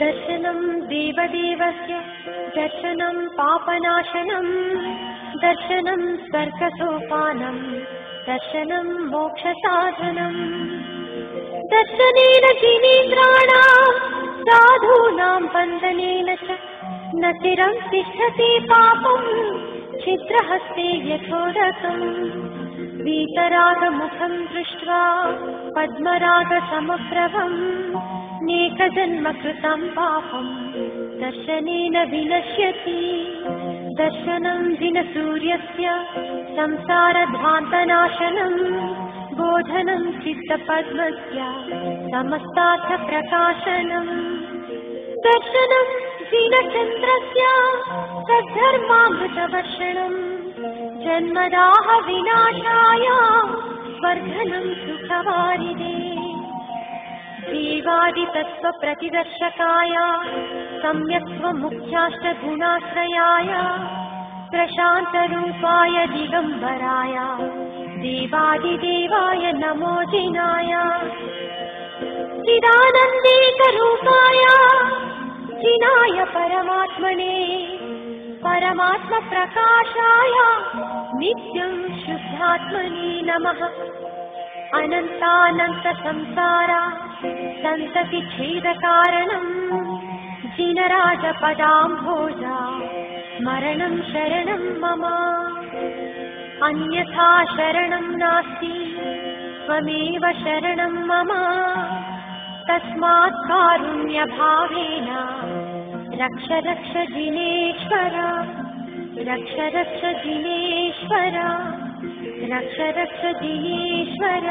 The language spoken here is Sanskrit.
दर्शनं देवदेवस्य दर्शनं पापनाशनं दर्शनं स्वर्गसोपानं दर्शनं मोक्षसाधनं दर्शनेन जिनेन्द्राणां साधूनां बन्धनेन च न चिरं तिष्ठति पापं छिद्रहस्ते यथोदकम् वीतरागमुखं दृष्ट्वा पद्मरागसमप्रभं नेकजन्म कृतं पापं दर्शनेन विनश्यति दर्शनं दिनसूर्यस्य संसारध्वान्तनाशनं बोधनं चित्तपद्मस्य समस्तार्थप्रकाशनम् दर्शनं दिनचन्द्रस्य सद्धर्मामृतवर्षणम् जन्मदाह विनाशाय वर्धनं सुखवारिदे देवादितत्त्वप्रतिदर्शकाय सम्यक्त्वमुख्याष्टगुणाश्रयाय प्रशान्तरूपाय दिगम्बराय देवादिदेवाय नमो जिनाय चिदानन्देकरूपाय जिनाय परमात्मने परमात्मप्रकाशाय नित्यं शुद्धात्मने नमः अनन्तानन्तसंसारा सन्ततिच्छेदकारणं जिनराजपदाम्भोजा स्मरणं शरणं मम अन्यथा शरणं नास्ति त्वमेव शरणं मम तस्मात् कारुण्यभावेन रक्ष रक्ष जिनेश्वर रक्ष रक्ष जिनेश्वर रक्ष रक्ष जिनेश्वर।